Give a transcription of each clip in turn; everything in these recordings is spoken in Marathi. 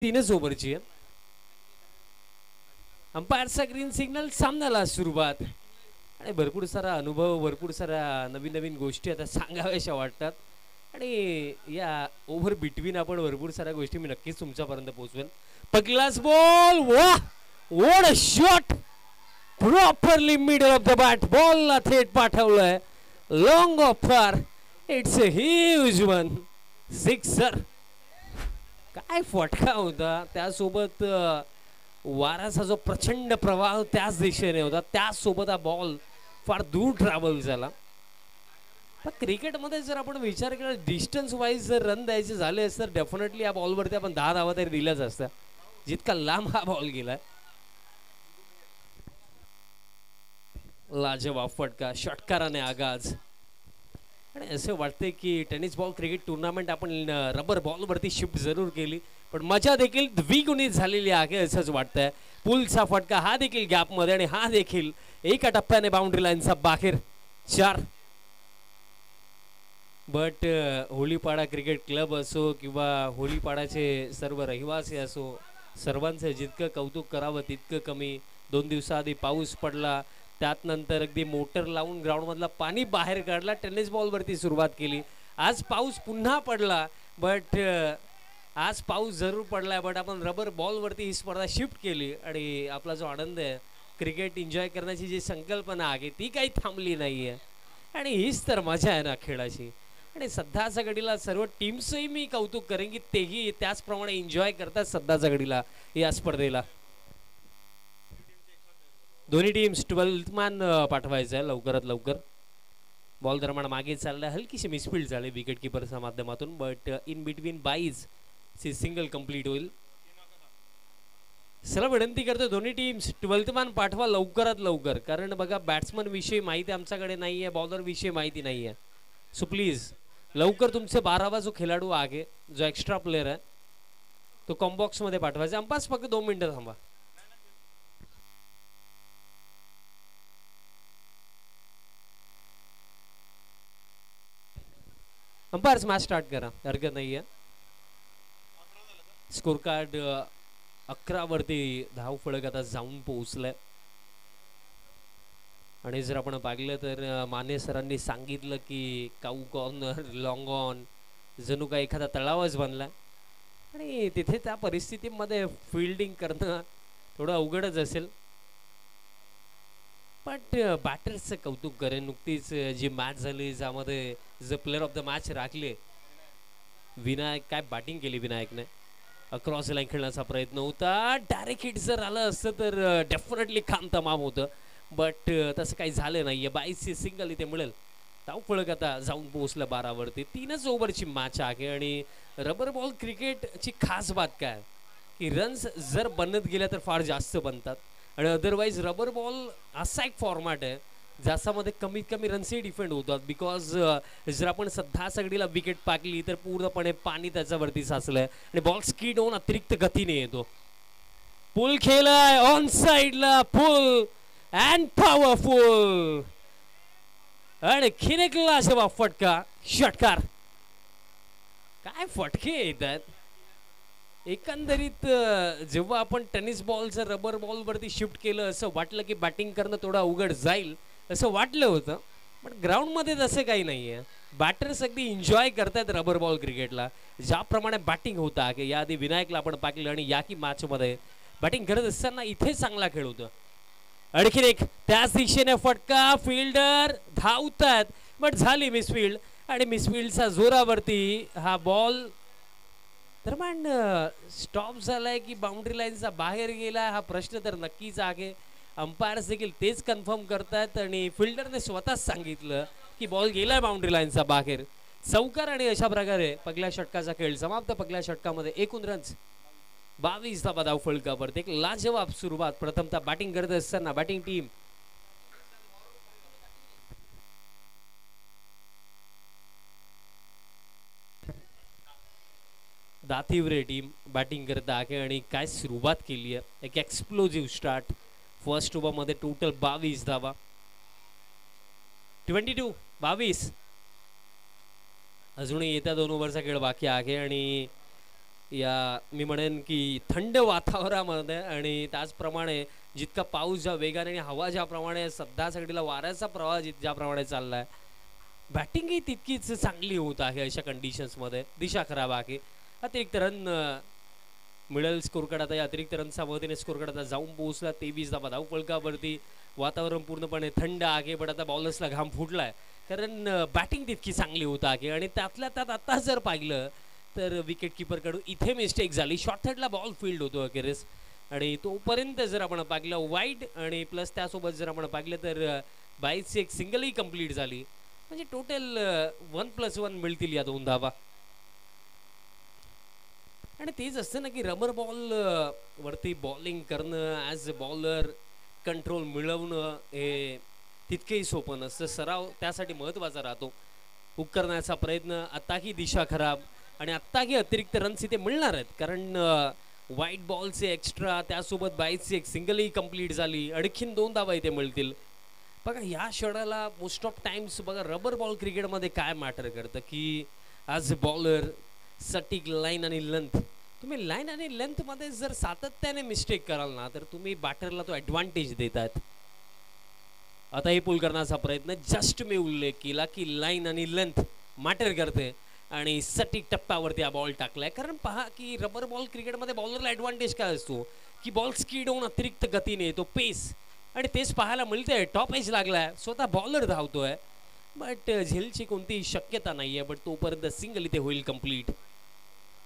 3च ओव्हरची आहे. अंपायरचा ग्रीन सिग्नल, सामन्याला सुरुवात. आणि भरपूर सारा अनुभव, भरपूर सारा नवीन नवीन गोष्टी आता सांगाव्याशा वाटतात. आणि या ओव्हर बिटवीन आपण भरपूर साऱ्या गोष्टी मी नक्कीच तुमच्यापर्यंत पोहोचवेन. पहिलाच बॉल, वा what a shot, properly middle of the bat, बॉलला थेट पाठवलंय लॉंग ऑफ फार. It's a huge one, sixer. काय फटका होता, त्यासोबत वाराचा जो प्रचंड प्रवाह त्याच दिशेने होता, त्याचसोबत हा बॉल फार दूर ट्रॅव्हल झाला. पण क्रिकेटमध्ये जर आपण विचार केला डिस्टन्स वाईज जर रन द्यायचे झाले तर डेफिनेटली या बॉलवरती आपण 10 धावा तरी दिल्याच असत्या, जितका लांब हा बॉल गेलाय. लाजवाब फटका, षटकाराने आगाज. आणि असं वाटतंय की टेनिस बॉल क्रिकेट टुर्नामेंट आपण रबर बॉलवरती शिफ्ट जरूर केली, पण मजा देखील द्विगुणित झालेली आहे असंच वाटतंय. पुलचा फटका हा देखील गॅपमध्ये, आणि हा देखील एका टप्प्याने बाउंड्री लाईनचा बाहेर. 4. बट होलीपाडा क्रिकेट क्लब असो किंवा होलीपाडाचे सर्व रहिवासी असो, सर्वांचं जितकं कौतुक करावं तितकं कमी. 2 दिवसाआधी पाऊस पडला, त्यात नंतर अगदी मोटर लावून ग्राउंडमधला पाणी बाहेर काढला, टेनिस बॉलवरती सुरुवात केली. आज पाऊस पुन्हा पडला, बट आज पाऊस जरूर पडलाय, बट आपण रबर बॉलवरती ही स्पर्धा शिफ्ट केली. आणि आपला जो आनंद आहे, क्रिकेट एन्जॉय करण्याची जी संकल्पना आहे ती काही थांबली नाही आहे. आणि हीच तर मजा आहे ना खेळाची. आणि सध्याच्या घडीला सर्व टीम्सही मी कौतुक करेन की तेही त्याचप्रमाणे एन्जॉय करतात सध्याच्या घडीला या स्पर्धेला. दोन्ही टीम्स 12th मॅन पाठवायचं आहे लवकरात लवकर. बॉल दरम्यान मागे चाललाय, हलकीशी मिसफील्ड झाली विकेट किपरच्या माध्यमातून, बट इन बिटवीन बाईज सी सिंगल कंप्लीट होईल. चला विनंती करतो दोन्ही टीम्स 12th मॅन पाठवा लवकरात लवकर, कारण बघा बॅट्समन विषयी माहिती आमच्याकडे नाही आहे, बॉलर विषयी माहिती नाही आहे. सो प्लीज लवकर तुमचे 12वा जो खेळाडू आहे, जो एक्स्ट्रा प्लेयर आहे, तो कॉम्बॉक्स मध्ये पाठवायचा. अंपास फक्त 2 मिनिटं थांबा. अंपायर्स मॅच स्टार्ट करा, हरकत नाही आहे. स्कोर कार्ड 11 वरती धाव फळक आता जाऊन पोहोचलाय. आणि जर आपण पाहिलं तर माने सरांनी सांगितलं की काऊ कॉर्नर, लॉंग ऑन, जणू का एखादा तळावच बनला. आणि तिथे त्या परिस्थितीमध्ये फिल्डिंग करणं थोडं अवघडच असेल. बट बॅटर्सचं कौतुक करेन. नुकतीच जी मॅच झाली ज्यामध्ये जे प्लेअर ऑफ द मॅच राखले विनायक, काय बॅटिंग केली विनायकने. अक्रॉस लाईन खेळण्याचा प्रयत्न होता, डायरेक्ट हिट जर आलं असतं तर डेफिनेटली काम तमाम होतं, बट तसं काही झालं नाही आहे. 22ची सिंगल इथे मिळेल. धाव फळक आता जाऊन पोहोचलं 12 वरती. 3च ओव्हरची मॅच आहे. आणि रबर बॉल क्रिकेटची खास बात काय की रन्स जर बनत गेल्या तर फार जास्त बनतात, आणि अदरवाईज रबर बॉल असा एक फॉर्मॅट आहे ज्याच्यामध्ये कमीत कमी रन्सही डिफेंड होतात. बिकॉज जर आपण सध्या सगळीला विकेट पाकली तर पूर्णपणे पाणी त्याच्यावरती साचलंय आणि बॉल स्कीड होऊन अतिरिक्त गतीने येतो. पुल खेळलाय ऑन साइडला, पुल अँड पॉवरफुल, आणखीन एक लाजवाब फटका, षटकार. काय फटके येतात एकंदरीत. जेव्हा आपण टेनिस बॉलचं रबर बॉलवरती शिफ्ट केलं असं वाटलं की बॅटिंग करणं थोडं अवघड जाईल असं वाटलं होतं, पण ग्राउंडमध्ये तसं काही नाही आहे. बॅटर्स अगदी एन्जॉय करतात रबर बॉल क्रिकेटला. ज्याप्रमाणे बॅटिंग होता की याआधी विनायकला आपण पाहिलं, आणि या की मॅचमध्ये बॅटिंग करत असताना इथे चांगला खेळ होतं. आणखीन एक त्याच दिशेने फटका, फिल्डर धावतात बट झाली मिसफील्ड, आणि मिसफील्डचा जोरावरती हा बॉल दरम्यान स्टॉप झालाय की बाउंड्री लाईनचा बाहेर गेला हा प्रश्न तर नक्कीच आहे. अंपायर्स देखील तेच कन्फर्म करतात, आणि फिल्डरने स्वतःच सांगितलं की बॉल गेलाय बाउंड्री लाईनचा बाहेर. चौकार. आणि अशा प्रकारे पहिल्या षटकाचा खेळ समाप्त. पहिल्या षटकामध्ये एकूण रन्स 22 धावा धाव फळकावर. एक लाजवाब सुरुवात प्रथमतः बॅटिंग करत असताना batting team. Dativare team batting करत आहे, आणि काय सुरुवात केली आहे. एक एक्सप्लोजिव्ह स्टार्ट. फर्स्ट ओव्हरमध्ये टोटल 22 धावा. 22 अजूनही येत्या 2 ओव्हरचा खेळ बाकी आहे, आणि या मी म्हणेन की थंड वातावरणामध्ये आणि त्याचप्रमाणे जितका पाऊस ज्या वेगाने आणि हवा ज्याप्रमाणे सध्या सगळीला वाऱ्याचा प्रवाह ज्याप्रमाणे चाललाय, बॅटिंगही तितकीच चांगली होत आहे अशा कंडिशन्समध्ये. दिशा खराब आहे. अतिरिक्त रन मिडल स्कोर कार्ड आता या अतिरिक्त रनच्या मदतीने स्कोर कार्ड आता जाऊन पोहोचला 23 धावा धावफलकावरती. वातावरण पूर्णपणे थंड आहे, पण आता बॉलर्सला घाम फुटलाय कारण बॅटिंग तितकी चांगली होत आहे. आणि त्यातल्या त्यात आता जर पाहिलं तर विकेट किपरकडून इथे मिस्टेक झाली. शॉर्ट थर्डला बॉल फील्ड होतो अखेरीस आणि तोपर्यंत जर आपण पाहिलं वाईड आणि प्लस त्यासोबत जर आपण पाहिलं तर बाईची एक सिंगलही कंप्लीट झाली. म्हणजे टोटल 1+1 मिळतील या 2 धावा. आणि तेच असतं ना की रबर बॉल वरती बॉलिंग करणं ॲज अ बॉलर कंट्रोल मिळवणं हे तितकेही सोपं नसतं. सराव त्यासाठी महत्त्वाचा राहतो. हुक करण्याचा प्रयत्न, आत्ताही दिशा खराब आणि आत्ताही अतिरिक्त रन्स इथे मिळणार आहेत कारण वाईट बॉलचे एक्स्ट्रा त्यासोबत बाईची एक सिंगलही कंप्लीट झाली. आणखीन 2 धावा इथे मिळतील. बघा या क्षणाला मोस्ट ऑफ टाइम्स बघा रबर बॉल क्रिकेटमध्ये काय मॅटर करतं की ॲज अ बॉलर सटीक लाईन आणि लेंथ, तुम्ही लाईन आणि लेंथमध्ये जर सातत्याने मिस्टेक कराल ना तर तुम्ही बॅटरला तो ॲडव्हान्टेज देतात. आता हे पुल करण्याचा प्रयत्न, जस्ट मी उल्लेख केला की लाईन आणि लेंथ मॅटर करते आणि सटीक टप्प्यावरती हा बॉल टाकलाय. कारण पहा की रबर बॉल क्रिकेटमध्ये बॉलरला ॲडव्हान्टेज काय असतो की बॉल स्पीड होऊन अतिरिक्त गतीने येतो, पेस, आणि तेच पाहायला मिळतंय. टॉप एज लागलाय, स्वतः बॉलर धावतोय, बट झेलची कोणतीही शक्यता नाही आहे. बट तोपर्यंत सिंगल इथे होईल कंप्लीट.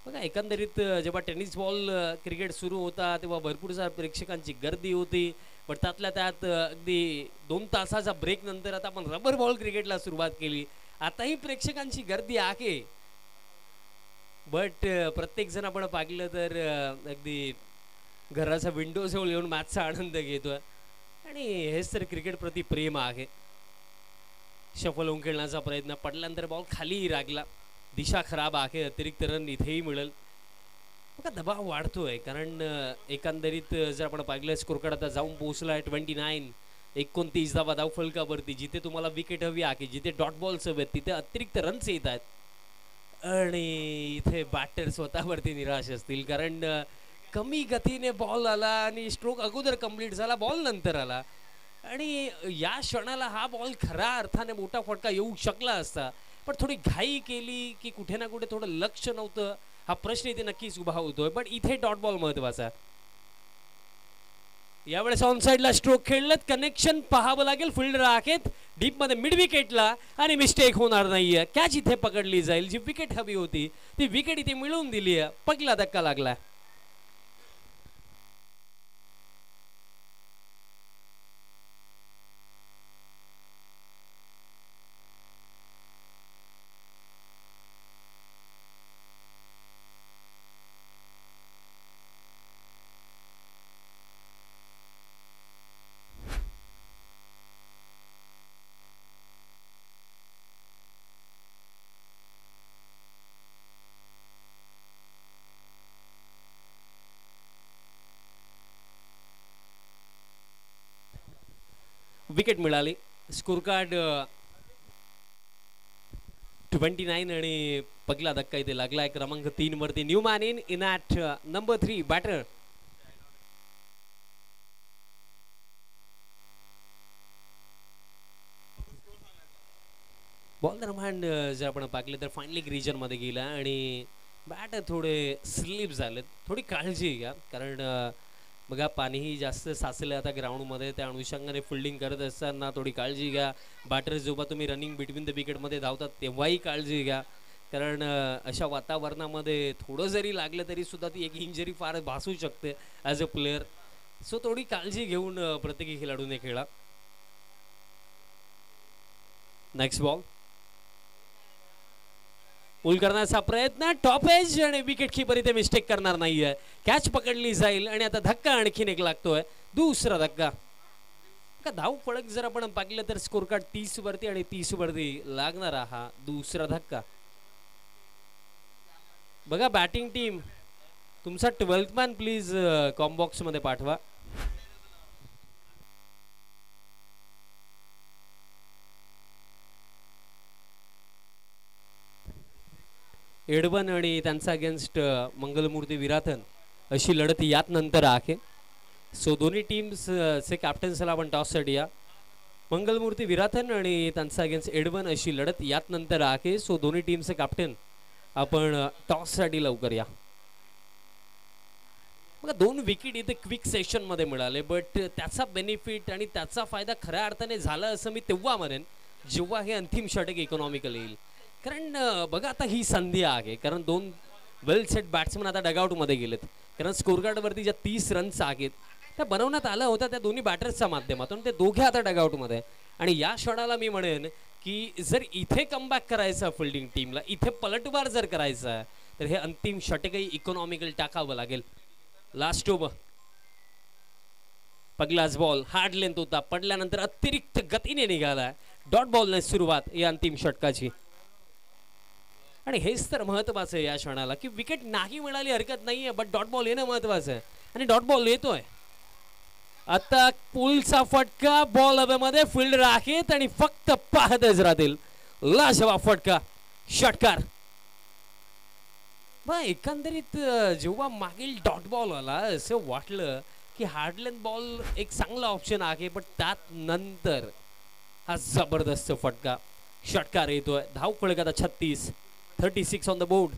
बघा एकंदरीत जेव्हा टेनिस बॉल क्रिकेट सुरू होता तेव्हा भरपूर साऱ्या प्रेक्षकांची गर्दी होती. पण त्यातल्या त्यात अगदी 2 तासाचा ब्रेक नंतर आता आपण रबर बॉल क्रिकेटला सुरुवात केली. आताही प्रेक्षकांची गर्दी आहे, बट प्रत्येक जण आपण पाहिलं तर अगदी घराच्या विंडोजवळ येऊन मॅचचा आनंद घेतोय आणि हेच तर क्रिकेट प्रति प्रेम आहे. शफल होऊन खेळण्याचा प्रयत्न, पडल्यानंतर बॉल खालीही लागला. दिशा खराब आहे, अतिरिक्त रन इथेही मिळेल. बघा दबाव वाढतोय कारण एकंदरीत जर आपण पाहिलं स्कोर कार्ड आता जाऊन पोहोचला आहे 29, 29 धावा धावफलकावरती. जिथे तुम्हाला विकेट हवी आहे, जिथे डॉट बॉल्स हवेत, तिथे अतिरिक्त रन्स येत आहेत आणि इथे बॅटर स्वतःवरती निराश असतील कारण कमी गतीने बॉल आला आणि स्ट्रोक अगोदर कंप्लीट झाला, बॉल नंतर आला आणि या क्षणाला हा बॉल खऱ्या अर्थाने मोठा फटका येऊ शकला असता. पण थोडी घाई केली की कुठे ना कुठे थोडं लक्ष नव्हतं, हा प्रश्न इथे नक्कीच उभा होतोय. पण इथे डॉट बॉल महत्वाचा. यावेळेस ऑन साईडला स्ट्रोक खेळलेत, कनेक्शन पाहावं लागेल. फिल्डर आहेत डीप मध्ये मिड विकेटला आणि मिस्टेक होणार नाहीये. कॅच इथे पकडली जाईल. जी विकेट हवी होती ती विकेट इथे मिळवून दिली आहे. पहिला धक्का लागला. विकेट मिळाली. स्कोर कार्ड 29 आणि पहिला धक्का इथे लागलाय क्रमांक 3 वरती. New man in at number 3 batter. Ball दरम्यान जर आपण पाहिलं तर फाईन लेग रिजनमध्ये गेला आणि बॅट थोडे स्लिप झालेत. थोडी काळजी घ्या कारण बघा पाणीही जास्त साचलं आता ग्राउंडमध्ये, त्या अनुषंगाने फिल्डिंग करत असताना थोडी काळजी घ्या. बॅटर जेव्हा तुम्ही रनिंग बिटवीन द विकेटमध्ये धावतात तेव्हाही काळजी घ्या कारण अशा वातावरणामध्ये थोडं जरी लागलं तरी सुद्धा ती एक इंजरी फार भासू शकते ॲज अ प्लेअर. सो थोडी काळजी घेऊन प्रत्येकी खेळाडूने खेळा. नेक्स्ट बॉल पुल करण्याचा प्रयत्न, टॉप एज आणि विकेट कीपर इथे मिस्टेक करणार नाहीये. कॅच पकडली जाईल आणि आता धक्का आणखीन एक लागतोय, दुसरा धक्का. धाव फळक जर आपण पाहिलं तर स्कोर कार्ड 30 वरती आणि 30 वरती लागणारा हा दुसरा धक्का. बघा बॅटिंग टीम तुमचा 12th मॅन प्लीज कॉम्बॉक्स मध्ये पाठवा. एडवन आणि त्यांचा अगेन्स्ट मंगलमूर्ती विराथन अशी लढत यात नंतर आहे. सो दोन्ही टीम्सचे कॅप्टन्सला आपण टॉससाठी या. मंगलमूर्ती विराथन आणि त्यांचा अगेन्स्ट एडवन अशी लढत यात नंतर आहे. सो दोन्ही टीमचे कॅप्टन आपण टॉससाठी लवकर या. बघा 2 विकेट इथे क्विक सेशनमध्ये मिळाले, बट त्याचा बेनिफिट आणि त्याचा फायदा खऱ्या अर्थाने झाला असं मी तेव्हा म्हणेन जेव्हा हे अंतिम षटक इकॉनॉमिकल येईल. कारण बघा आता ही संधी आहे, कारण 2 वेल सेट बॅट्समन आता डगआउटमध्ये गेलेत. कारण स्कोरकार्डवरती ज्या 30 रन्स आहेत त्या बनवण्यात आल्या होत्या त्या दोन्ही बॅटर्सच्या माध्यमातून. ते दोघे आता डगआउटमध्ये. आणि या क्षणाला मी म्हणेन की जर इथे कमबॅक करायचं फिल्डिंग टीमला, इथे पलटवार जर करायचा आहे तर हे अंतिम षटकही इकॉनॉमिकल टाकावं लागेल. लास्ट ओव्हर, पहिलाच बॉल हार्ड लेंथ होता, पडल्यानंतर अतिरिक्त गतीने निघाला. डॉट बॉलने सुरुवात या अंतिम षटकाची. आणि हेच तर महत्वाचं आहे या क्षणाला की विकेट नाही मिळाली हरकत नाहीये, बट डॉट बॉल येणं महत्वाचं आहे. आणि डॉट बॉल येतोय आता. पुलचा फटका, बॉल हवेमध्ये, फिल्डर आहेत आणि फक्त पाहतच राहतील. लाजवाब फटका, षटकार. एकंदरीत जेव्हा मागील डॉट बॉल आला असं वाटलं की हार्ड लेंथ बॉल एक चांगला ऑप्शन आहे, पण त्यात नंतर हा जबरदस्त फटका, षटकार येतोय. धावफलक आता 36 on the board.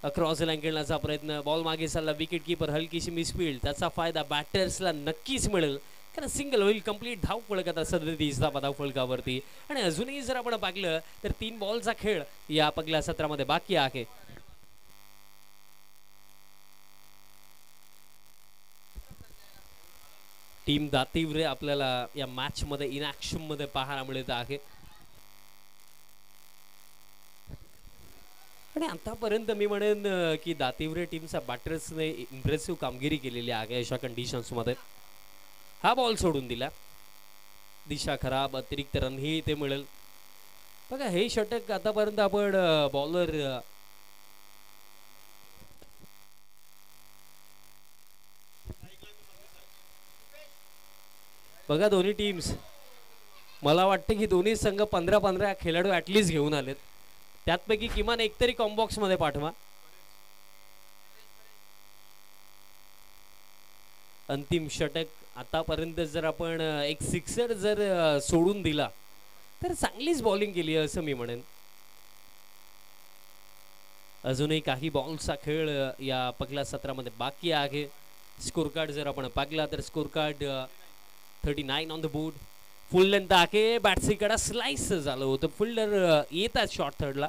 Across line खेळण्याचा प्रयत्न, बॉल मागे चालला, विकेट किपर हलकीशी मिसफील्ड. त्याचा फायदा बॅटर्सला नक्कीच मिळेल कारण सिंगल होईल. कंप्लीट धावफलक आता 37 धावफलकावरती. आणि अजूनही जर आपण पाहिलं तर 3 बॉलचा खेळ या पहिल्या सत्रामध्ये बाकी आहे. टीम दातिवरे आपल्याला या मॅच मध्ये इनॅक्शन मध्ये पाहायला मिळत आहे. आणि आतापर्यंत मी म्हणेन की दातिवरे टीमच्या बॅटर्सने इम्प्रेसिव्ह कामगिरी केलेली आहे अशा कंडिशन्स मध्ये. हा बॉल सोडून दिला, दिशा खराब, अतिरिक्त रनही इथे मिळेल. बघा हे षटक आतापर्यंत आपण बॉलर बघा दोन्ही टीम्स, मला वाटतं की दोन्ही संघ 15-15 खेळाडू ऍटलीस्ट घेऊन आलेत. त्यातपैकी किमान एक तरी कॉम्बॉक्स मध्ये पाठवा. अंतिम षटक आतापर्यंत जर आपण एक सिक्सर जर सोडून दिला तर चांगलीच बॉलिंग केली असं मी म्हणेन. अजूनही काही बॉल्सचा खेळ या पहिल्या सत्रामध्ये बाकी आहे. स्कोर कार्ड जर आपण पाहिला तर score card 39 on the board. Full length आहे, बॅट्सीकडे स्लाइस झालं होतं. फिल्डर येतात शॉर्ट थर्डला,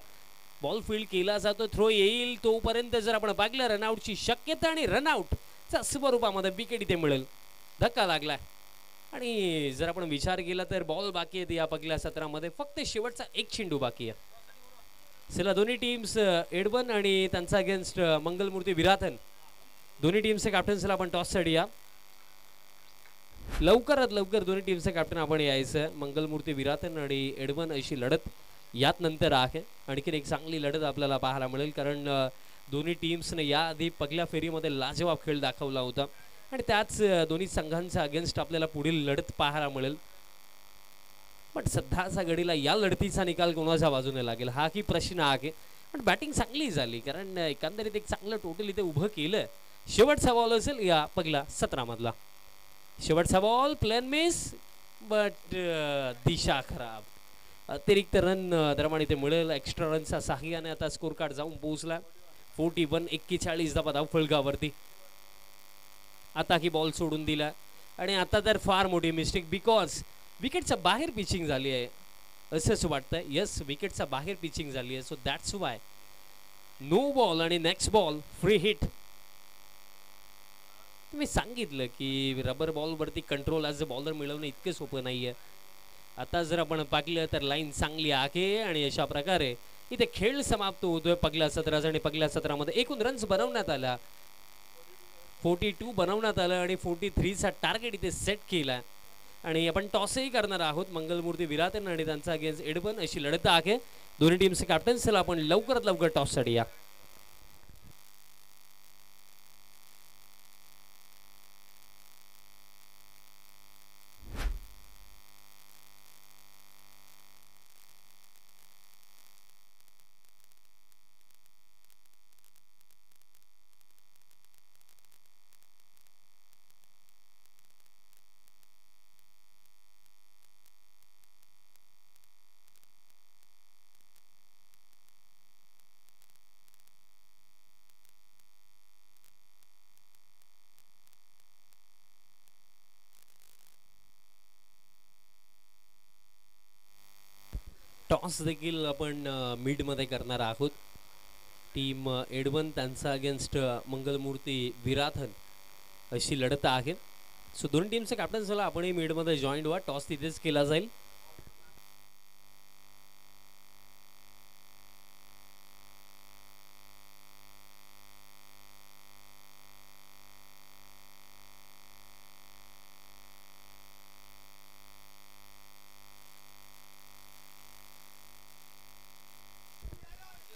बॉल फील्ड केला जातो, थ्रो येईल तोपर्यंत जर आपण पाहिलं रनआउटची शक्यता आणि रनआउटच्या स्वरूपामध्ये विकेट इथे मिळेल. धक्का लागलाय. आणि जर आपण विचार केला तर बॉल बाकी आहेत या पहिल्या सत्रामध्ये, फक्त शेवटचा एक चेंडू बाकी आहे. चला दोन्ही टीम्स एडवन आणि त्यांचा अगेन्स्ट मंगलमूर्ती विराथन, दोन्ही टीमचे कॅप्टन्सला आपण टॉससाठी या. लवकरात लवकर दोन्ही टीमचे कॅप्टन आपण यायचं. मंगलमूर्ती विराथन आणि एडवन अशी लढत यात नंतर आहे. आणखीन एक चांगली लढत आपल्याला पाहायला मिळेल कारण दोन्ही टीम्सने याआधी पहिल्या फेरीमध्ये लाजवाब खेळ दाखवला होता आणि त्याच दोन्ही संघांच्या अगेन्स्ट आपल्याला पुढील लढत पाहायला मिळेल. पण सध्याच्या घडीला या लढतीचा निकाल कोणाच्या बाजूने लागेल हा की प्रश्न आहे. पण बॅटिंग चांगली झाली कारण एकंदरीत एक चांगलं टोटल इथे उभं केलं. शेवटचा बॉल असेल या पहिल्या सत्रामधला. शेवटचा बॉल प्लेन मिस, बट दिशा खराब. अतिरिक्त रन दरम्यान इथे मिळेल. एक्स्ट्रा रनच्या सहाय्याने आता स्कोर कार्ड जाऊन पोहोचला 41 धावफलकावरती. आता ही बॉल सोडून दिला आणि आता तर फार मोठी मिस्टेक बिकॉज विकेटच्या बाहेर पिचिंग झाली आहे असंच वाटतंय. येस, विकेटच्या बाहेर पिचिंग झाली आहे. So that's why no ball आणि नेक्स्ट बॉल फ्री हिट. तुम्ही सांगितलं की रबर बॉलवरती कंट्रोल ॲज अ बॉलर मिळवणं इतकं सोपं नाही आहे. आता जर आपण पाहिलं तर लाईन चांगली आहे आणि अशा प्रकारे इथे खेळ समाप्त होतोय पहिल्या सत्राचा. आणि पहिल्या सत्रामध्ये एकूण रन्स बनवण्यात आला 42 बनवण्यात आलं आणि 43चा टार्गेट इथे सेट केला. आणि आपण टॉसही करणार आहोत. मंगलमूर्ती विराथन आणि त्यांचा अगेन्स्ट एडवन अशी लढत आहे. दोन्ही टीमचे कॅप्टन्सला आपण लवकरात लवकर टॉससाठी या. टॉस देखील आपण मिडमध्ये करणार आहोत. टीम एडवन त्यांचा अगेन्स्ट मंगलमूर्ती विराथन अशी लढत आहे. सो दोन्ही टीमचे कॅप्टन झाला आपणही मिडमध्ये जॉईंट व्हा. टॉस तिथेच केला जाईल.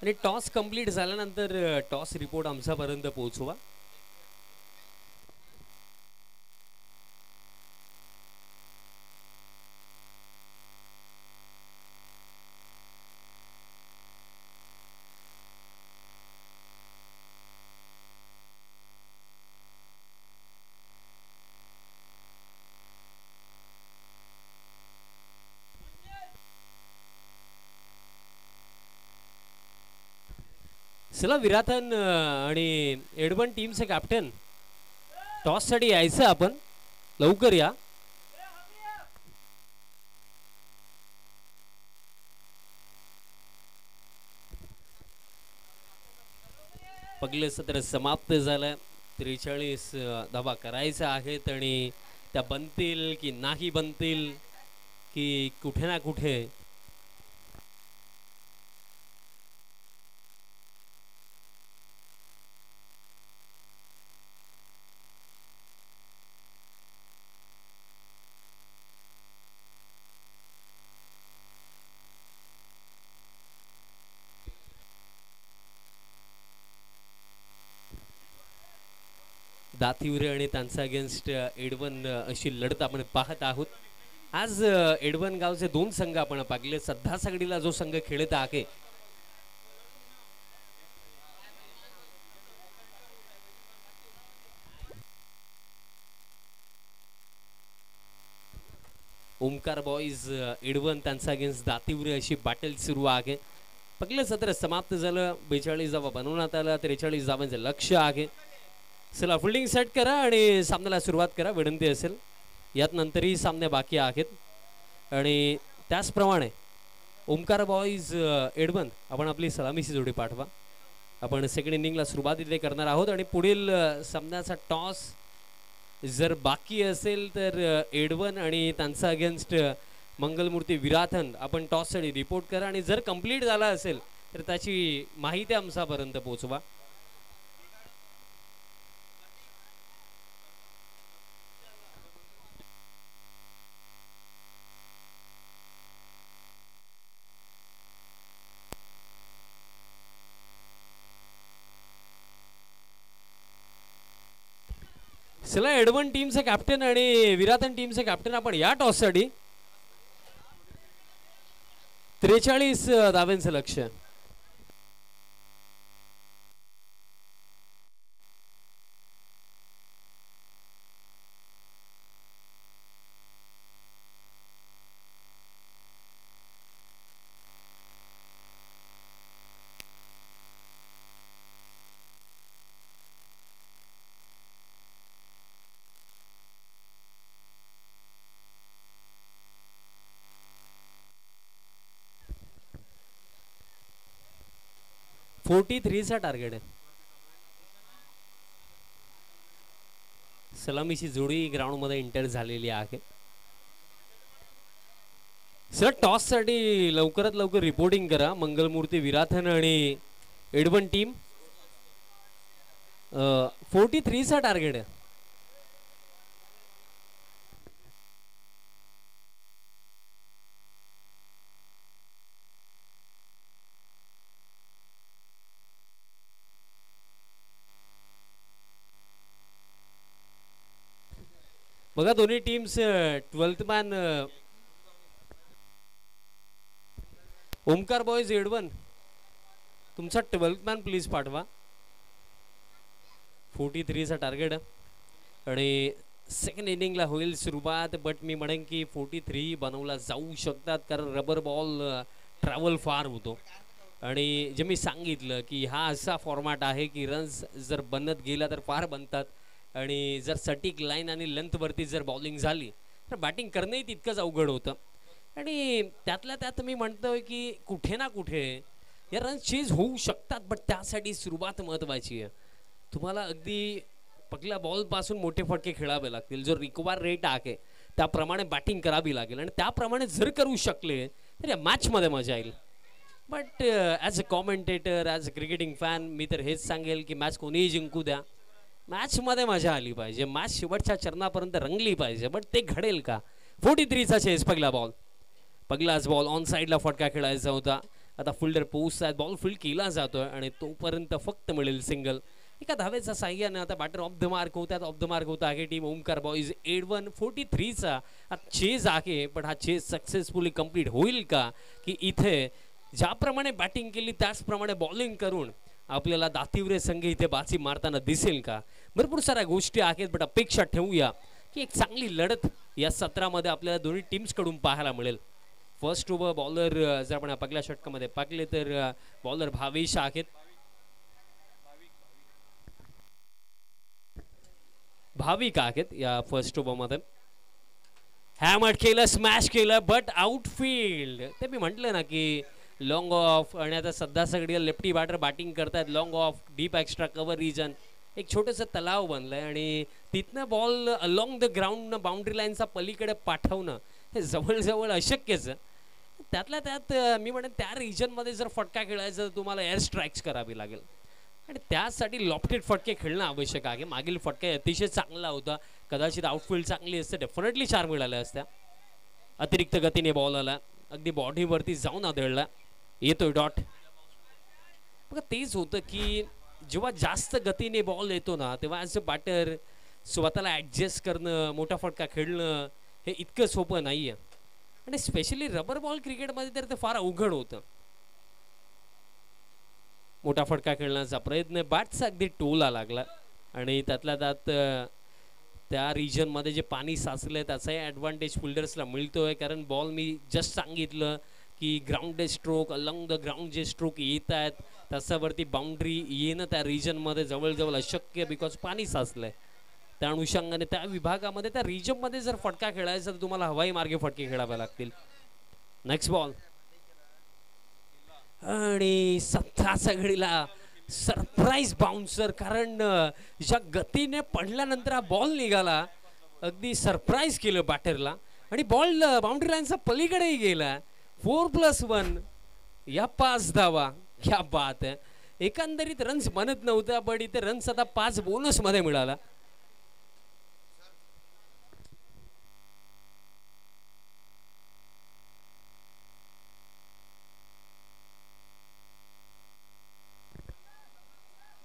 आणि टॉस कंप्लीट झाल्यानंतर टॉस रिपोर्ट आमच्यापर्यंत पोहोचवा. चला विराथन आणि एडवन टीमचे कॅप्टन टॉससाठी यायचं आपण. लवकर या. पगले सत्र समाप्त झालं. 43 धावा करायच्या आहेत आणि त्या बनतील की नाही बनतील की कुठे ना कुठे दातिवरे आणि त्यांचा अगेन्स्ट एडवन अशी लढत आपण पाहत आहोत. आज एडवन गावचे दोन संघ आपण पाहिले. सध्या सगडीला जो संघ खेळत आहे ओमकार बॉईज एडवन त्यांचा अगेन्स्ट दातिवरे अशी बॅटल सुरू आहे. पहिलं सत्र समाप्त झालं. 42 धावा बनवण्यात आला. 43 धावांचं लक्ष्य आहे. चला फिल्डिंग सेट करा आणि सामन्याला सुरुवात करा विनंती असेल. यात नंतरही सामने बाकी आहेत आणि त्याचप्रमाणे ओमकार बॉईज एडवन आपण आपली सलामीची जोडी पाठवा. आपण सेकंड इनिंगला सुरुवात इथे करणार आहोत आणि पुढील सामन्याचा टॉस जर बाकी असेल तर एडवन आणि त्यांचा अगेन्स्ट मंगलमूर्ती विराथन आपण टॉससाठी रिपोर्ट करा आणि जर कंप्लीट झाला असेल तर त्याची माहिती आमच्यापर्यंत पोहोचवा. चला एडवन टीमचे कॅप्टन आणि विराथन टीमचे कॅप्टन आपण या टॉससाठी 43 धावांचं लक्ष्य. चा टार्गेट आहे. सलामीची जोडी ग्राउंड मध्ये एंटर झालेली आहे. सर टॉस साठी लवकरात लवकर रिपोर्टिंग करा. मंगलमूर्ती विराथन आणि एडवन टीम 43 चा टार्गेट आहे. बघा दोन्ही teams 12th man Omkar boys एडवन तुमचा 12th मॅन प्लीज पाठवा. 43 चा टार्गेट आणि सेकंड इनिंगला होईल सुरुवात. बट मी म्हणेन की 43 बनवला जाऊ शकतात कारण रबर बॉल ट्रॅव्हल फार होतो आणि जे मी सांगितलं की हा असा फॉर्मॅट आहे की रन्स जर बनत गेला तर फार बनतात आणि जर सटीक लाईन आणि लेंथवरती जर बॉलिंग झाली तर बॅटिंग करणंही तितकंच अवघड होतं. आणि त्यातल्या त्यात मी म्हणतोय की कुठे ना कुठे या रन चेज होऊ शकतात, बट त्यासाठी सुरुवात महत्वाची आहे. तुम्हाला अगदी पहिल्या बॉलपासून मोठे फटके खेळावे लागतील. जो रिक्वायर रेट आहे त्याप्रमाणे बॅटिंग करावी लागेल आणि त्याप्रमाणे जर करू शकले तर या मॅचमध्ये मजा येईल. But as a commentator, as a cricketing fan मी तर हेच सांगेल की मॅच कोणीही जिंकू द्या, मॅचमध्ये मजा आली पाहिजे, मॅच शेवटच्या चरणापर्यंत रंगली पाहिजे. बट ते घडेल का? 43चा चेस, पहिला बॉल, पहिलाच बॉल ऑन साईडला फटका खेळायचा होता. आता फिल्डर पोहोचतात, बॉल फील्ड केला जातोय आणि तोपर्यंत फक्त मिळेल सिंगल. एका धावेचा साह्याने आता बॅटर ऑफ द मार्क होतात. ऑफ द मार्क होता आहे टीम ओमकार बॉईज. 41-43चा हा चेज आहे, पण हा चेज सक्सेसफुली कंप्लीट होईल का? की इथे ज्याप्रमाणे बॅटिंग केली त्याचप्रमाणे बॉलिंग करून आपल्याला दातिवरे संघ इथे बाजी मारताना दिसेल का? भरपूर साऱ्या गोष्टी आहेत, बट अपेक्षा ठेवूया की एक चांगली लढत या सत्रामध्ये आपल्याला दोन्ही टीम्सकडून पाहायला मिळेल. फर्स्ट ओव्हर बॉलर जर आपण पहिल्या षटकामध्ये पाहिले तर बॉलर भावेश आहेत. भाविक आहेत या फर्स्ट ओव्हरमध्ये. हॅमर केलं, स्मॅश केलं, बट आउटफील्ड. ते मी म्हटलं ना की लॉंग ऑफ, आणि आता सध्या सगळी लेफ्टी बॅटर बॅटिंग करतात. Long off, deep extra cover region, एक छोटंसं तलाव बनलंय आणि तिथनं ball along the ground boundary लाईनचा पलीकडे पाठवणं हे जवळजवळ अशक्यच. त्यातल्या त्यात मी म्हणेन त्या रिजनमध्ये जर फटका खेळायचा तर तुम्हाला एअर स्ट्राईक्स करावी लागेल आणि त्यासाठी लॉफ्टेड फटके खेळणं आवश्यक आहे. मागील फटका अतिशय चांगला होता, कदाचित आउटफील्ड चांगली असते डेफिनेटली 4 मिळाल्या असत्या. अतिरिक्त गतीने बॉल आला, अगदी बॉडीवरती जाऊन आदळला, येतोय डॉट. बघा तेच होतं की जेव्हा जास्त गतीने बॉल येतो ना तेव्हा ॲज अ बॅटर स्वतःला ॲडजस्ट करणं, मोठा फटका खेळणं हे इतकं सोपं नाही आहे. आणि स्पेशली रबर बॉल क्रिकेटमध्ये तर ते फार अवघड होतं. मोठा फटका खेळण्याचा प्रयत्न, बॅटचा अगदी टोला लागला आणि त्यातल्या त्यात त्या रिजनमध्ये जे पाणी साचलं आहे त्याचाही ॲडव्हान्टेज फिल्डर्सला मिळतोय. कारण बॉल मी जस्ट सांगितलं की grounded stroke, along the ground जे स्ट्रोक येत आहेत त्याच्यावरती बाउंड्री येणं त्या रिजनमध्ये जवळजवळ अशक्य, बिकॉज पाणी साचलं आहे. त्या अनुषंगाने त्या विभागामध्ये त्या रिजनमध्ये जर फटका खेळायचा तर तुम्हाला हवाई मार्गे फटके खेळावे लागतील. नेक्स्ट बॉल आणि 17 घडीला सरप्राईज बाउन्सर, कारण ज्या गतीने पडल्यानंतर हा बॉल निघाला अगदी सरप्राईज केलं बॅटरला आणि बॉल बाउंड्री लाईनचा पलीकडेही गेला. 4+1 या 5 धावा, क्या बात आहे. एकंदरीत रन्स बनत नव्हता, पण इथे रन्स आता 5 बोनसमध्ये मिळाला.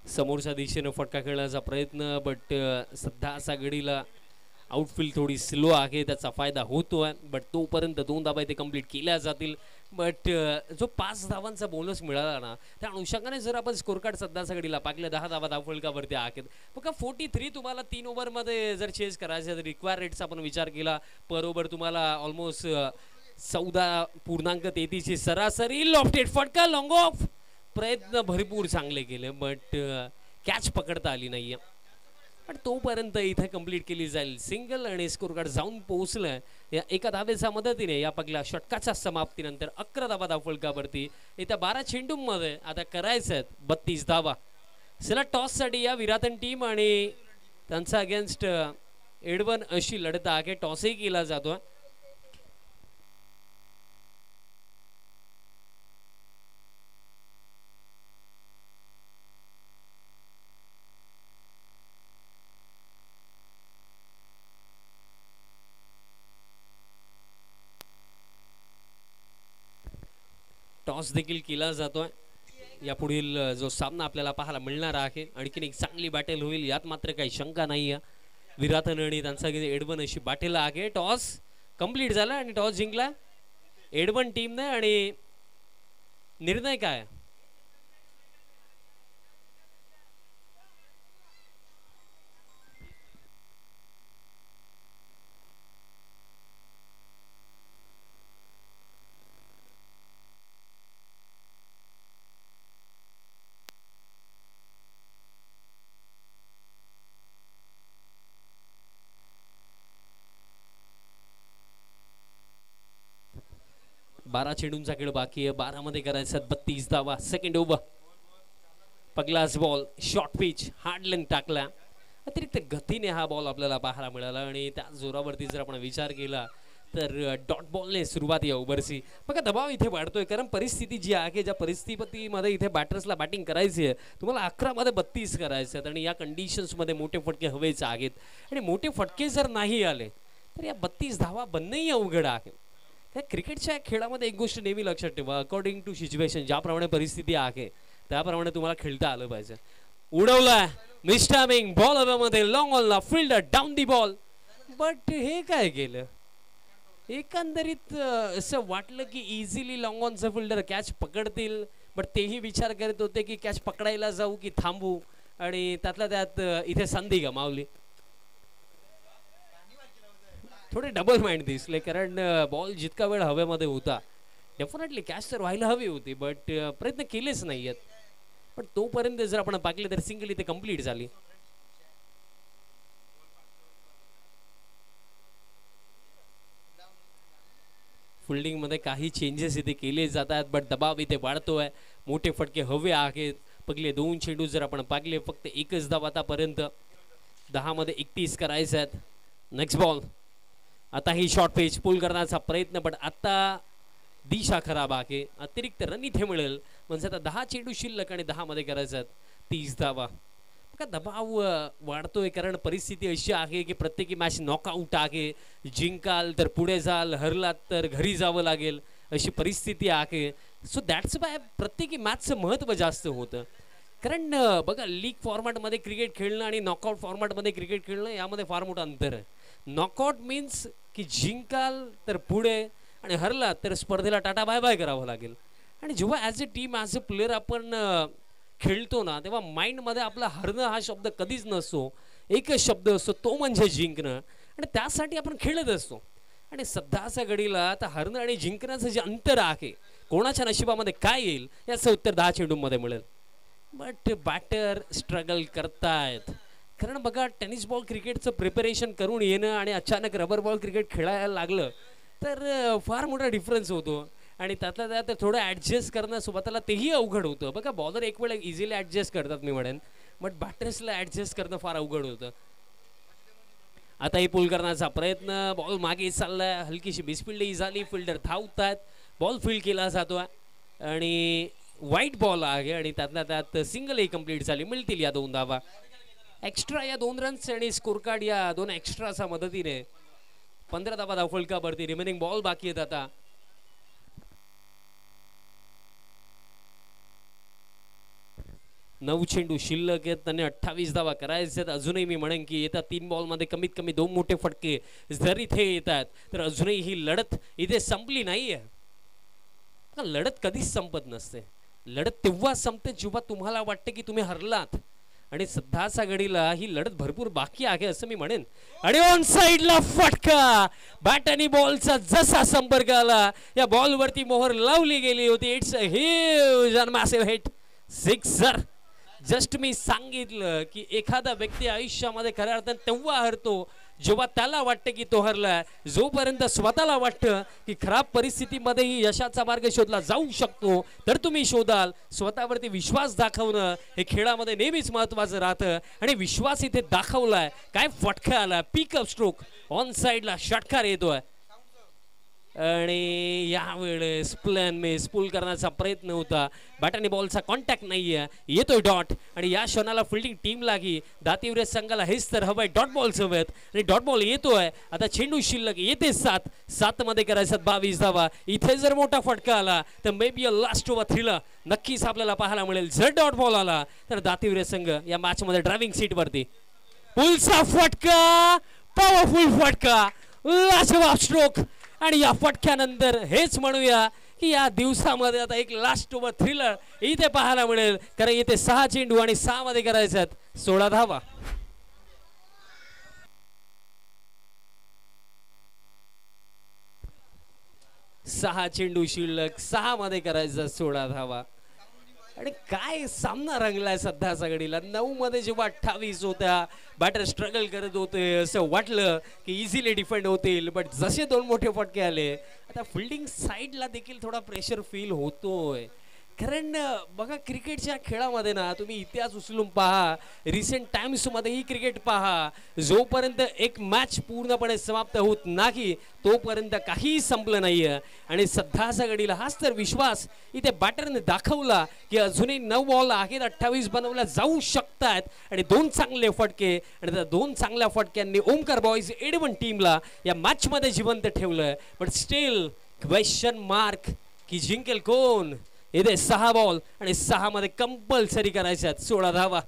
समोरच्या दिशेनं फटका खेळण्याचा प्रयत्न, बट सध्या असा घडीला आउटफील्ड थोडी स्लो आहे, त्याचा फायदा होतो आहे. बट तोपर्यंत 2 धावा इथे कंप्लीट केल्या जातील. बट जो 5 धावांचा बोनस मिळाला ना त्या अनुषंगाने जर आपण स्कोर कार्ड सध्याच्या घडीला पाहिलं 10 धावा धावफलकावरती आहेत. बघा 43 तुम्हाला 3 ओव्हरमध्ये जर चेस करायचं तर रिक्वायर रेटचा आपण विचार केला पर ओव्हर तुम्हाला ऑलमोस्ट 14.33ची सरासरी. लॉफ्टेड फटका, लॉंग ऑफ, प्रयत्न भरपूर चांगले केले बट कॅच पकडता आली नाही आहे. पण तोपर्यंत इथे कंप्लीट केली जाईल सिंगल आणि स्कोर कार्ड जाऊन पोहोचलं या एका धावेच्या मदतीने. या पहिल्या षटकाच्या समाप्तीनंतर 11 धावा धावफलकावरती. येत्या 12 चेंडूंमध्ये आता करायचं आहेत 32 धावा. चला टॉससाठी या विराटन टीम आणि त्यांचा अगेन्स्ट एडवन अशी लढत आहे. टॉसही केला जातो. टॉस देखील केला जातोय. यापुढील जो सामना आपल्याला पाहायला मिळणार आहे आणखीन एक चांगली बॅटल होईल यात मात्र काही शंका नाही आहे. विराटन आणि त्यांचा एडवन अशी बॅटल आहे. टॉस कंप्लीट झाला आणि टॉस जिंकला एडवन टीमने. आणि निर्णय काय? 12 चेंडूंचा खेळ बाकी आहे. 12 मध्ये करायचा 32 धावा. Second over. पगलाच ball short pitch hard length टाकला. अतिरिक्त गतीने हा बॉल आपल्याला पाहायला मिळाला आणि त्या जोरावरती जर आपण विचार केला तर डॉट बॉलने सुरुवात या ओव्हरची. बघा दबाव इथे वाढतोय कारण परिस्थिती जी आहे ज्या परिस्थितीमध्ये इथे बॅटर्सला बॅटिंग करायची आहे तुम्हाला 11 मध्ये 32 करायचे आहेत आणि या कंडिशन्समध्ये मोठे फटके हवेच आहेत आणि मोठे फटके जर नाही आले तर या 32 धावा बनणंही अवघड आहे. त्या क्रिकेटच्या खेळामध्ये एक गोष्ट नेहमी लक्षात ठेवा अकॉर्डिंग टू सिच्युएशन ज्याप्रमाणे परिस्थिती आहे त्याप्रमाणे तुम्हाला खेळता आलं पाहिजे. उडवला मिस्टामिंग बॉल हवेमध्ये लॉंग ऑनला fielder down the ball but हे काय केलं एकंदरीत असं वाटलं की इझिली लॉंग ऑनचा फिल्डर कॅच पकडतील बट तेही विचार करत होते की कॅच पकडायला जाऊ की थांबू आणि त्यातल्या त्यात इथे संधी गमावली. थोडे डबल माइंड दिसले कारण बॉल जितका वेळ हवेमध्ये होता डेफिनेटली कॅच तर व्हायला हवी होती बट प्रयत्न केलेच नाही आहेत. पण तोपर्यंत जर आपण पाकले तर सिंगल इथे कंप्लीट झाली. फिल्डिंग मध्ये काही चेंजेस इथे केले जातात बट दबाव इथे वाढतोय. मोठे फटके हवे आहेत. पगले 2 चेंडू जर आपण पाकले फक्त एकच धाव आतापर्यंत 10 मध्ये 31 करायचे आहेत. नेक्स्ट बॉल आता ही शॉर्ट पिच पुल करण्याचा प्रयत्न पण आता दिशा खराब आहे. अतिरिक्त रन इथे मिळेल म्हणजे आता 10 चेंडू शिल्लक आणि 10 मध्ये करायचे आहेत 30 धावा. दबाव वाढतोय कारण परिस्थिती अशी आहे की प्रत्येकी मॅच नॉकआउट आहे. जिंकाल तर पुढे जाल हरलात तर घरी जावं लागेल अशी परिस्थिती आहे. सो दॅट्स बाय प्रत्येकी मॅचचं महत्त्व जास्त होतं कारण बघा लीग फॉर्मॅटमध्ये क्रिकेट खेळणं आणि नॉकआउट फॉर्मॅटमध्ये क्रिकेट खेळणं यामध्ये फार मोठं अंतर आहे. नॉकआउट मीन्स की जिंकाल तर पुढे आणि हरलात तर स्पर्धेला टाटा बाय बाय करावं लागेल. आणि जेव्हा as a team as a player आपण खेळतो ना तेव्हा माइंडमध्ये आपला हरणं हा शब्द कधीच नसतो. एकच शब्द असतो तो म्हणजे जिंकणं आणि त्यासाठी आपण खेळत असतो. आणि सध्याच्या घडीला आता हरणं आणि जिंकण्याचं जे अंतर आहे कोणाच्या नशिबामध्ये काय येईल याचं उत्तर 10 चेंडूंमध्ये मिळेल. बट बॅटर स्ट्रगल करतायत कारण बघा टेनिस बॉल क्रिकेटचं प्रिपरेशन करून येणं आणि अचानक रबर बॉल क्रिकेट खेळायला लागलं तर फार मोठा डिफरन्स होतो आणि त्यातल्या त्यात थोडं ॲडजस्ट करणं स्वतःला तेही अवघड होतं. बघा बॉलर एक वेळ इझिली ॲडजस्ट करतात मी म्हणेन बट बॅटर्सला ॲडजस्ट करणं फार अवघड होतं. आता ही पुल करण्याचा प्रयत्न बॉल मागे चाललाय हलकीशी मिसफिल्डही झाली. फिल्डर धावतात बॉल फील्ड केला जातो आणि वाईट बॉल आहे आणि त्यातल्या त्यात सिंगलही कंप्लीट झाली. मिळतील या 2 धावा एक्स्ट्रा या 2 रन्स आणि स्कोर कार्ड या 2 एक्स्ट्राच्या मदतीने 15 धावा धावफलकावरती. रिमेनिंग बॉल बाकी आहेत आता. नऊ चेंडू शिल्लक आहेत त्यांनी 28 धावा करायचे आहेत. अजूनही मी म्हणेन की येत्या 3 बॉलमध्ये कमीत कमी 2 मोठे फटके जर इथे येतात तर अजूनही ही लढत इथे संपली नाहीये. लढत कधीच संपत नसते. लढत तेव्हा संपते जेव्हा तुम्हाला वाटते की तुम्ही हरलात आणि सध्याच्या घडीला ही लढत भरपूर बाकी आहे असं मी म्हणेन. आणि ऑन साइडला फटका बॅट आणि बॉलचा जसा संपर्क आला या बॉलवरती मोहर लावली गेली होती. It's a huge and massive hit sixer. Just मी सांगितलं की एखादा व्यक्ती आयुष्यामध्ये खऱ्या अर्थाने तेव्हा हरतो जेव्हा त्याला वाटतं की तो हरलाय. जोपर्यंत स्वतःला वाटतं की खराब परिस्थितीमध्येही यशाचा मार्ग शोधला जाऊ शकतो तर तुम्ही शोधाल. स्वतःवरती विश्वास दाखवणं हे खेळामध्ये नेहमीच महत्त्वाचं राहतं आणि विश्वास इथे दाखवलाय. काय फटका आला पिकअप स्ट्रोक ऑन साइडला षटकार येतोय आणि यावेळेस प्लॅन मिस पुल करण्याचा प्रयत्न होता. बॅट आणि बॉलचा कॉन्टॅक्ट नाहीये. येतोय डॉट आणि या क्षणाला फिल्डिंग टीम लागी दातिवरे संघाला हेच तर हवंय डॉट बॉल्स हवेत आणि डॉट बॉल येतोय. आता चेंडू शिल्लक येते 7 मध्ये करायचं 22 धावा. इथे जर मोठा फटका आला तर may be a last over thriller नक्कीच आपल्याला पाहायला मिळेल. जर डॉट बॉल आला तर दातिवरे संघ या मॅच मध्ये ड्रायव्हिंग सीट वरती. पुलचा फटका पॉवरफुल फटका लाजवाब स्ट्रोक आणि या फटक्यानंतर हेच म्हणूया की या दिवसामध्ये आता एक लास्ट ओव्हर थ्रिलर इथे पाहायला मिळेल कारण इथे 6 चेंडू आणि 6 मध्ये करायच्यात 16 धावा. 6 चेंडू शिल्लक 6 मध्ये करायचं 16 धावा आणि काय सामना रंगलाय सध्या घडीला. 9 मध्ये जेव्हा 28 होत्या, बॅटर स्ट्रगल करत होते, असं वाटलं की इझिली डिफेंड होतील, बट जसे 2 मोठे फटके आले, आता फिल्डिंग साईडला देखील थोडा प्रेशर फील होतोय. कारण बघा क्रिकेटच्या खेळामध्ये ना तुम्ही इतिहास उचलून पहा, रिसेंट टाइम्समध्येही क्रिकेट पहा, जोपर्यंत एक मॅच पूर्णपणे समाप्त होत नाही तोपर्यंत काहीही संपलं नाहीये. आणि सध्याच्या घडीला हाच तर विश्वास इथे बॅटरने दाखवला की अजूनही 9 बॉल आहेत, 28 बनवल्या जाऊ शकतात. आणि 2 चांगले फटके, आणि त्या 2 चांगल्या फटक्यांनी ओमकार बॉयज एडवन टीमला या मॅचमध्ये जिवंत ठेवलंय. बट स्टील क्वेश्चन मार्क की जिंकेल कोण. इथे 6 बॉल आणि 6 मध्ये कंपल्सरी करायच्यात 16 धावा.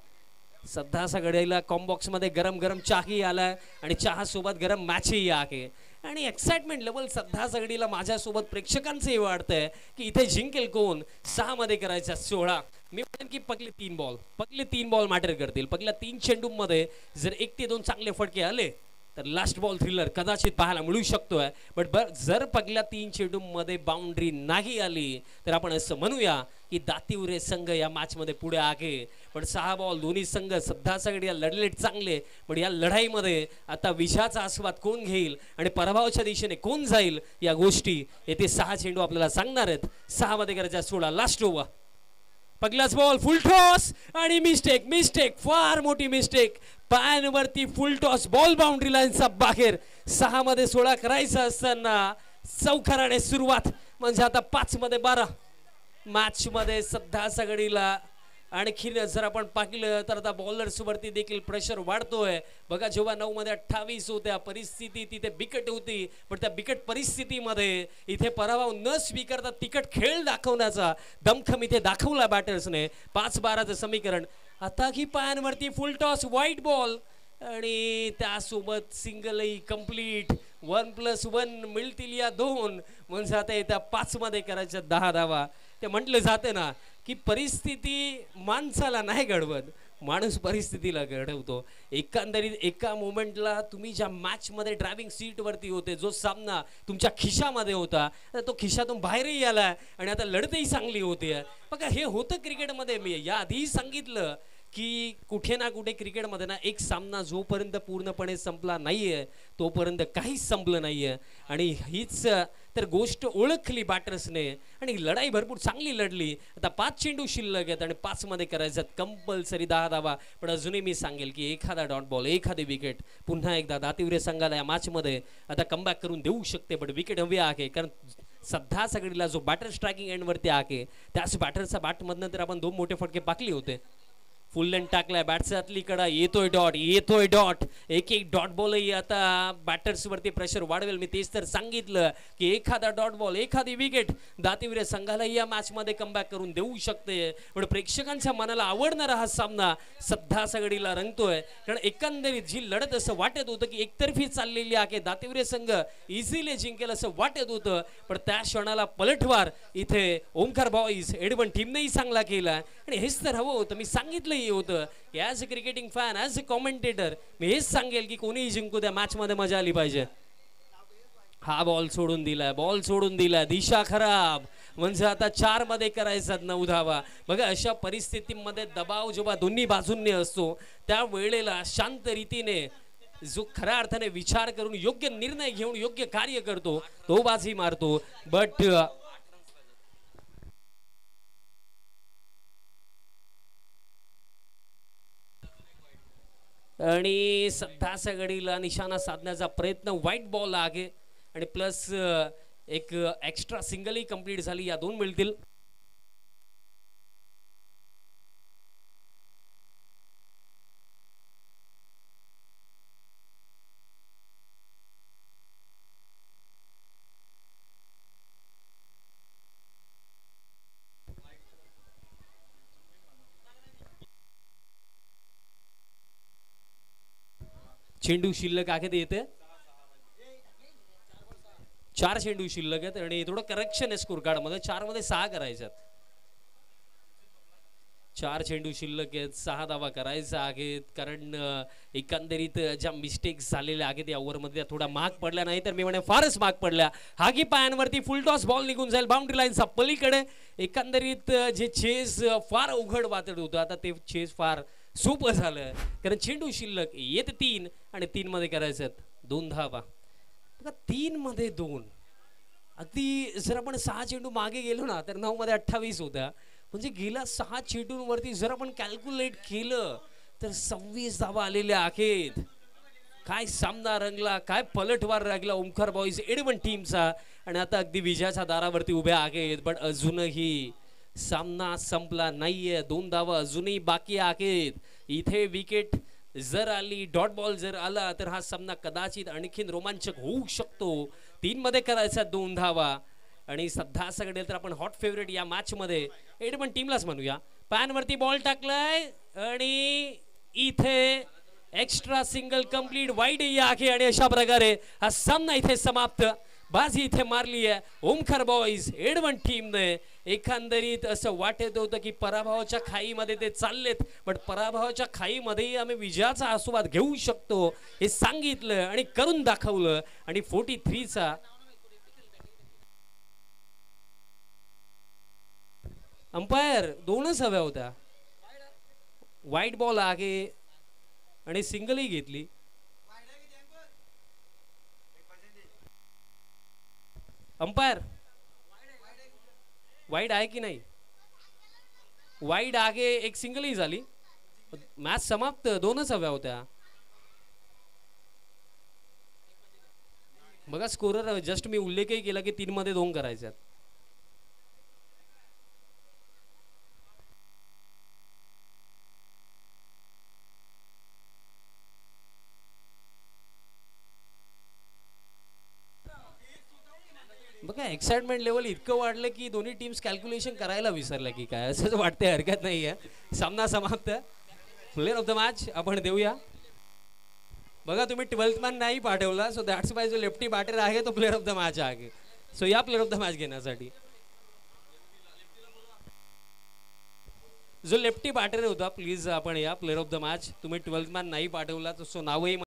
सध्या घडीला कॉम्बॉक्स मध्ये गरम गरम चहाही आलाय आणि चहा सोबत गरम मॅचही आहे. आणि एक्साइटमेंट लेवल सध्या घडीला माझ्यासोबत प्रेक्षकांचंही वाढतंय की इथे जिंकेल कोण. 6 मध्ये करायच्या 16. मी म्हणेन की पगले 3 बॉल मॅटर करतील. पहिल्या 3 चेंडूमध्ये जर 1 ते 2 चांगले फटके आले तर लास्ट बॉल थ्रिलर कदाचित पाहायला मिळू शकतोय. बट जर पहिल्या 3 चेंडूमध्ये बाउंड्री नाही आली तर आपण असं म्हणूया की दातीवरे संघ या मॅच मध्ये पुढे आहे. पण 6 बॉल दोन्ही संघ सध्या लढलेत चांगले, पण या लढाईमध्ये आता विजयाचा आस्वाद कोण घेईल आणि पराभवाच्या दिशेने कोण जाईल या गोष्टी येथे 6 चेंडू आपल्याला सांगणार आहेत. 6 मध्ये करायचा 16 लास्ट ओव्हर. पहिलाच बॉल फुल टॉस आणि मिस्टेक फार मोठी मिस्टेक. पायांवरती फुल टॉस, बॉल बाउंड्री लाईनचा बाहेर. 6 मध्ये 16 करायचं असताना चौकाराने सुरुवात, म्हणजे आता 5 मध्ये 12 मॅच मध्ये सध्या घडीला. आणखीन जर आपण पाहिलं तर आता बॉलर्स वरती देखील प्रेशर वाढतोय. बघा जेव्हा 9 मध्ये 28 होत्या, परिस्थिती तिथे बिकट होती, पण त्या बिकट परिस्थितीमध्ये इथे पराभव न स्वीकारता तिकट खेळ दाखवण्याचा दमखम इथे दाखवला बॅटर्सने. 5-12चं समीकरण. आता की पायांवरती फुल टॉस, व्हाईट बॉल आणि त्यासोबत सिंगलही कंप्लीट. 1+1 मिळतील या 2, म्हणजे आता येत्या 5 मध्ये करायच्या 10 धावा. ते म्हटलं जाते ना की परिस्थिती माणसाला नाही घडवत, माणूस परिस्थितीला घडवतो. एकंदरीत एका मोमेंटला तुम्ही ज्या मॅच मध्ये ड्रायव्हिंग सीट वरती होते, जो सामना तुमच्या खिशामध्ये होता, तो खिशातून बाहेरही आला आणि आता लढतही चांगली होती. बघा हे होतं क्रिकेटमध्ये. मी या आधीही सांगितलं की कुठे ना कुठे क्रिकेटमध्ये ना एक सामना जोपर्यंत पूर्णपणे संपला नाहीये तोपर्यंत काहीच संपलं नाहीये. आणि हीच तर गोष्ट ओळखली बॅटर्सने आणि लढाई भरपूर चांगली लढली. आता 5 चेंडू शिल्लक आहेत आणि 5 मध्ये करायचं कंपल्सरी 10 धावा. पण अजूनही मी सांगेल की एखादा डॉट बॉल, एखादी विकेट पुन्हा एकदा दातीवरे संघाला या मॅच मध्ये आता कमबॅक करून देऊ शकते. पण विकेट हवी आहे, कारण सध्या सगळीला जो बॅटर स्ट्रायकिंग एंड वरती आहे त्याच बॅटरचा बॅटमधनं तर आपण 2 मोठे फटके पाकले होते. फुल लेंथ टाकलाय, बॅटचा आतली कडा, येतोय डॉट. एक डॉट बॉलही आता बॅटर्स वरती प्रेशर वाढवेल. मी तेच तर सांगितलं की एखादा डॉट बॉल, एखादी विकेट दातीवरे संघालाही या मॅच मध्ये कमबॅक करून देऊ शकते. पण प्रेक्षकांच्या मनाला आवडणारा हा सामना सध्या सगळीला रंगतोय. कारण एकंदरीत जी लढत असं वाटत होतं की एकतर्फी चाललेली आहे, दातीवरे संघ इझिली जिंकेल असं वाटत होतं, पण त्या क्षणाला पलटवार इथे ओमकार बॉईज एडवन टीमनेही चांगला केला. आणि हेच तर हवं होतं. मी सांगितलं होतं as a cricketing fan, as a commentator मी हेच सांगेल की कोणीही जिंकू द्या, मॅच मध्ये मजा आली पाहिजे. हा बॉल सोडून दिलाय, दिशा खराब, म्हणजे आता 4 मध्ये करायचा 9 धावा. बघा अशा परिस्थितीमध्ये दबाव जेव्हा दोन्ही बाजूंनी असतो त्या वेळेला शांत रीतीने जो खऱ्या अर्थाने विचार करून योग्य निर्णय घेऊन योग्य कार्य करतो तो बाजी मारतो. बट आणि सध्याच्या घडीला निशाणा साधण्याचा प्रयत्न, व्हाईट बॉल आहे आणि प्लस एक एक्स्ट्रा सिंगलही कंप्लीट झाली. या 2 मिळतील. चेंडू शिल्लक आहे येते, 4 चेंडू शिल्लक आहेत आणि थोडं करेक्शन आहे स्कोर कार्ड मध्ये. 4 मध्ये 6 करायच्यात. 4 चेंडू शिल्लक आहेत, 6 धावा करायचा आहेत. कारण एकंदरीत ज्या मिस्टेक्स झालेल्या आहेत या ओव्हरमध्ये थोडा मार्क पडल्या नाही तर मी म्हणे फारच मार्क पडल्या. हागी पायांवरती फुल टॉस बॉल निघून जाईल बाउंड्री लाईनचा पलीकडे. एकंदरीत जे चेस फार अवघड वाटत होतं आता ते चेस फार सोपं झालं. कारण चेंडू शिल्लक येत 3 आणि 3 मध्ये करायचं 2 धावा. 3 मध्ये 2 अगदी जर आपण 6 चेंडू मागे गेलो ना तर 9 मध्ये 28 होता. म्हणजे गेल्या 6 चेंडूंवरती जर आपण कॅल्क्युलेट केलं तर 26 धावा आलेल्या आहेत. काय सामना रंगला, काय पलटवार रंगला ओमकार बॉईज एडमन टीमचा. आणि आता अगदी विजयाच्या दारावरती उभ्या आहेत. पण अजूनही सामना संपला नाहीये. 2 धावा अजूनही बाकी आहेत. इथे विकेट जर आली, डॉट बॉल जर आला तर हा सामना कदाचित आणखीन रोमांचक होऊ शकतो. 3 मध्ये करायचा 2 धावा. आणि सध्या सगळे तर आपण हॉट फेवरेट या मॅच मध्ये एडमन टीमलाच म्हणूया. पॅनवरती बॉल टाकलाय आणि इथे एक्स्ट्रा सिंगल कंप्लीट वाईड आहे. आणि अशा प्रकारे हा सामना इथे समाप्त. बाजी इथे मारली आहे ओमकार बॉईज एडमन टीमने. एकंदरीत असं वाटत होतं की पराभवाच्या खाईमध्ये ते चाललेत, पण पराभवाच्या खाईमध्येही आम्ही विजयाचा आस्वाद घेऊ शकतो हे सांगितलं आणि करून दाखवलं. आणि 43चा अंपायर 2च हव्या होत्या. वाईट बॉल आहे आणि सिंगलही घेतली. अंपायर वाईड आहे की नाही? वाईड आहे, एक सिंगलही झाली. मॅच समाप्त. 2च हव्या होत्या. बघा स्कोरर जस्ट मी उल्लेखही केला की 3 मध्ये 2 करायच्यात. बघा एक्साइटमेंट लेवल इतकं वाढलं की दोन्ही टीम्स कॅल्क्युलेशन करायला विसरल्या की काय असंच वाटतंय. हरकत नाही आहे. सामना समाप्त. प्लेयर ऑफ द मॅच आपण देऊया. बघा तुम्ही 12th मॅन नाही पाठवला, सो दॅट्स वाय जो लेफ्टी बॅटर आहे तो प्लेयर ऑफ द मॅच आहे. सो या प्लेयर ऑफ द मॅच घेण्यासाठी जो लेफ्टी बॅटर होता प्लीज आपण या प्लेयर ऑफ द मॅच. तुम्ही 12th मॅन नाही पाठवला सो नावही